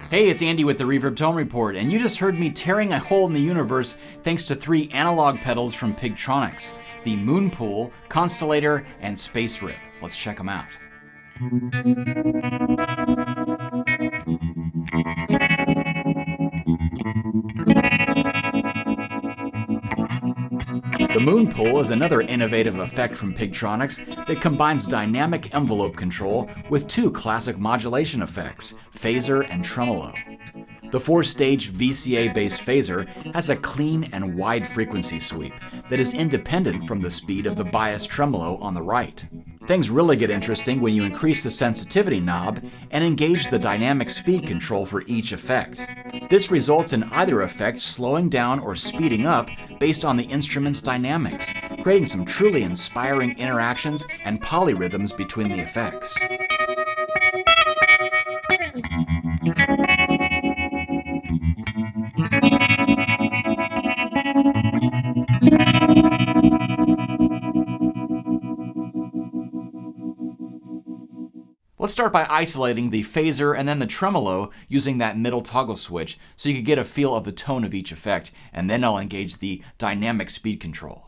Hey, it's Andy with the Reverb Tone Report, and you just heard me tearing a hole in the universe thanks to 3 analog pedals from Pigtronix, the Moonpool, Constellator, and Space Rip. Let's check them out. The Moonpool is another innovative effect from Pigtronix that combines dynamic envelope control with 2 classic modulation effects, phaser and tremolo. The 4-stage VCA-based phaser has a clean and wide frequency sweep that is independent from the speed of the bias tremolo on the right. Things really get interesting when you increase the sensitivity knob and engage the dynamic speed control for each effect. This results in either effect slowing down or speeding up based on the instrument's dynamics, creating some truly inspiring interactions and polyrhythms between the effects. Let's start by isolating the phaser and then the tremolo using that middle toggle switch so you can get a feel of the tone of each effect, and then I'll engage the dynamic speed control.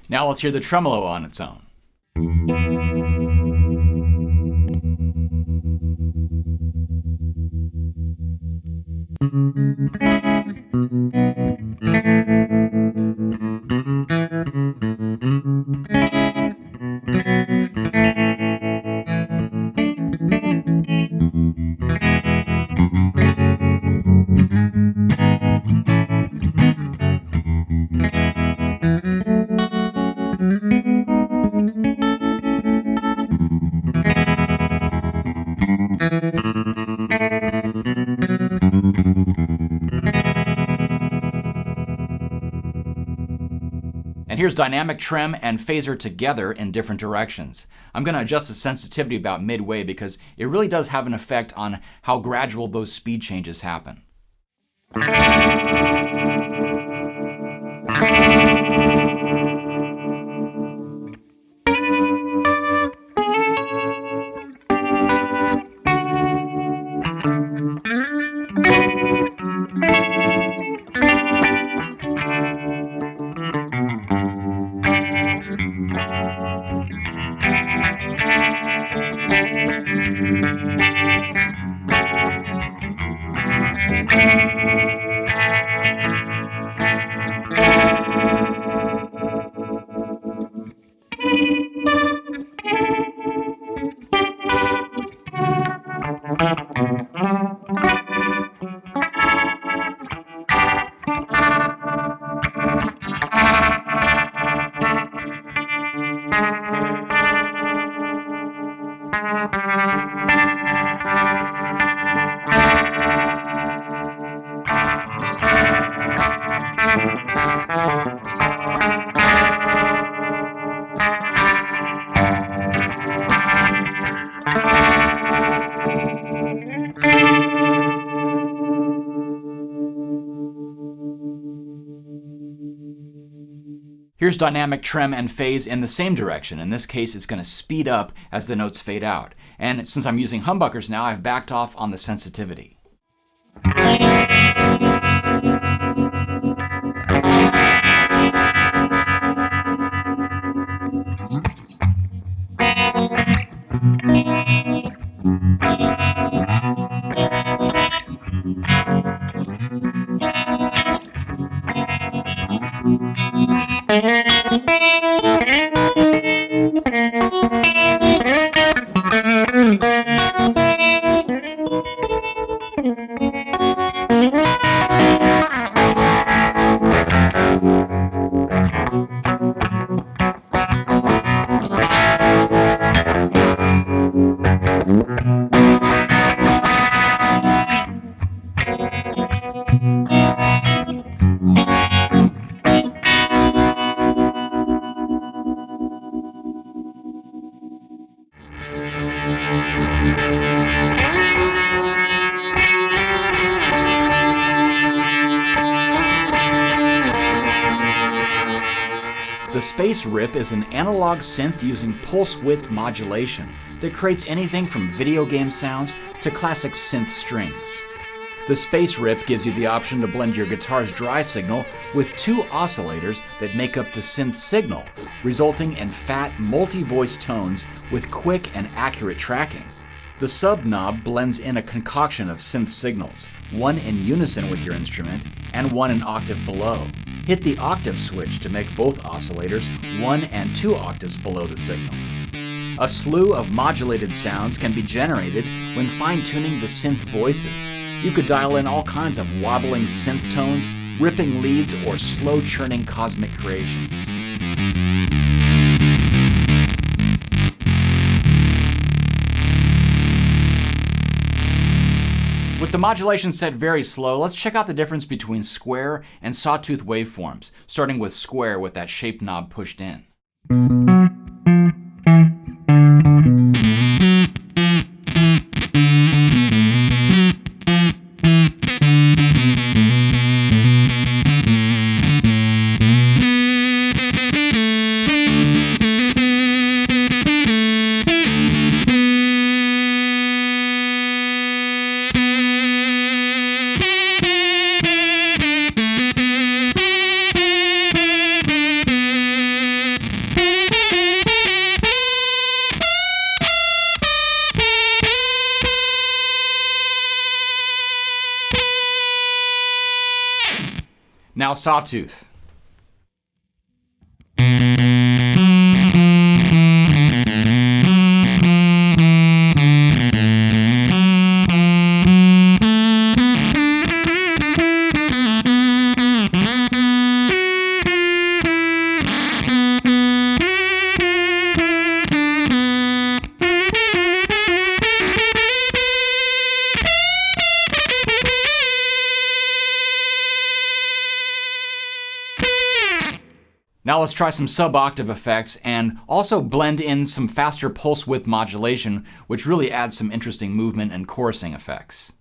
Now let's hear the tremolo on its own. And here's dynamic trem and phaser together in different directions. I'm going to adjust the sensitivity about midway because it really does have an effect on how gradual those speed changes happen. Here's dynamic trem and phase in the same direction. In this case, it's going to speed up as the notes fade out. And since I'm using humbuckers now, I've backed off on the sensitivity. space rip is an analog synth using pulse width modulation that creates anything from video game sounds to classic synth strings. The space rip gives you the option to blend your guitar's dry signal with two oscillators that make up the synth signal, resulting in fat, multi-voice tones with quick and accurate tracking. The sub knob blends in a concoction of synth signals, one in unison with your instrument and one an octave below. Hit the octave switch to make both oscillators 1 and 2 octaves below the signal. A slew of modulated sounds can be generated when fine-tuning the synth voices. You could dial in all kinds of wobbling synth tones, ripping leads, or slow-churning cosmic creations. With the modulation set very slow, let's check out the difference between square and sawtooth waveforms, starting with square with that shape knob pushed in. Now sawtooth. Now let's try some sub-octave effects and also blend in some faster pulse width modulation, which really adds some interesting movement and chorusing effects.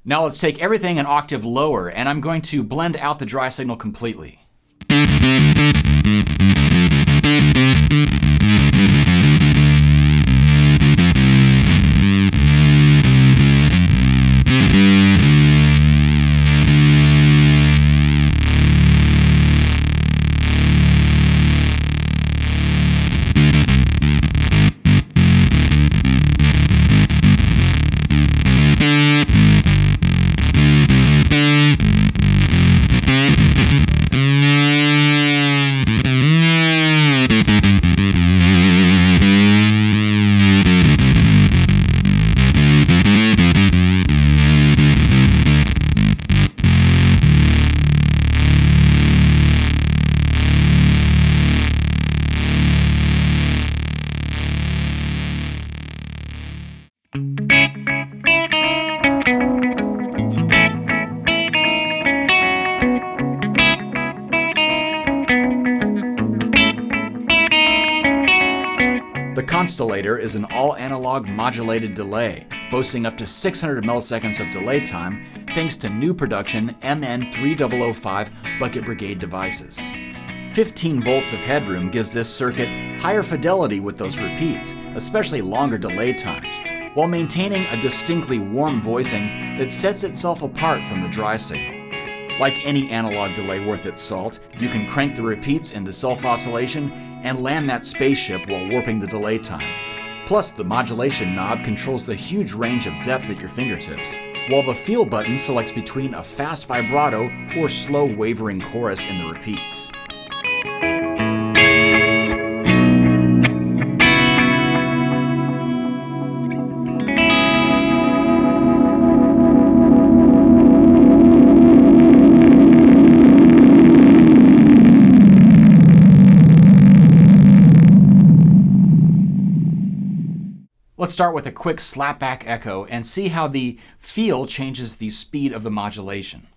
Now let's take everything an octave lower, and I'm going to blend out the dry signal completely. The Constellator is an all-analog modulated delay, boasting up to 600 milliseconds of delay time thanks to new production MN3005 Bucket Brigade devices. 15 volts of headroom gives this circuit higher fidelity with those repeats, especially longer delay times, while maintaining a distinctly warm voicing that sets itself apart from the dry signal. Like any analog delay worth its salt, you can crank the repeats into self-oscillation and land that spaceship while warping the delay time. Plus, the modulation knob controls the huge range of depth at your fingertips. while the Feel button selects between a fast vibrato or slow wavering chorus in the repeats. Let's start with a quick slapback echo and see how the Feel changes the speed of the modulation.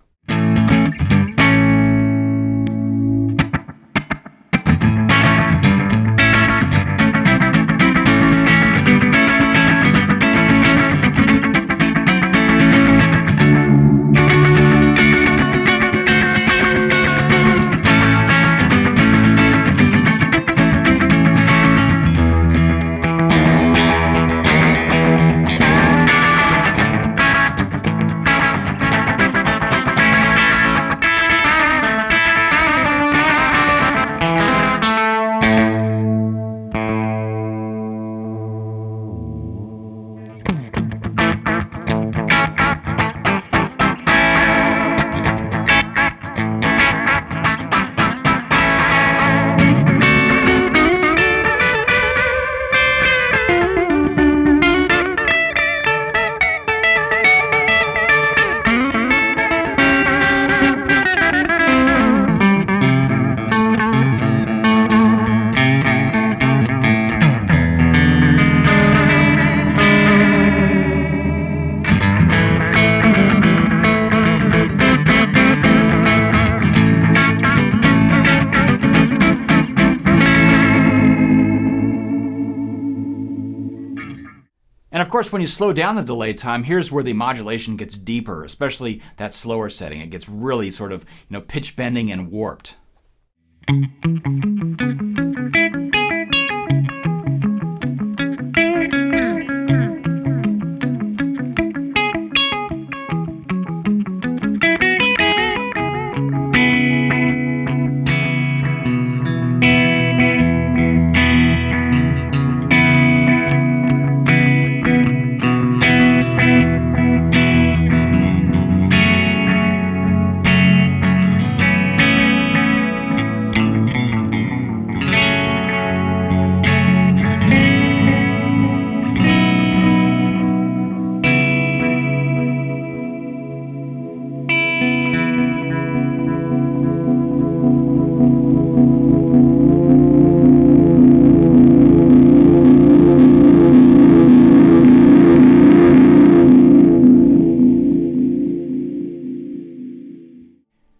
And of course, when you slow down the delay time, here's where the modulation gets deeper, especially that slower setting. It gets really sort of, pitch bending and warped.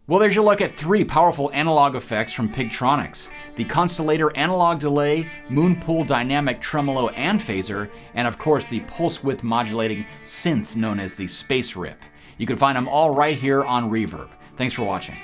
Well, there's your look at 3 powerful analog effects from Pigtronix: the Constellator analog delay, Moonpool dynamic tremolo and phaser, and of course the pulse width modulating synth known as the space rip. You can find them all right here on Reverb. Thanks for watching.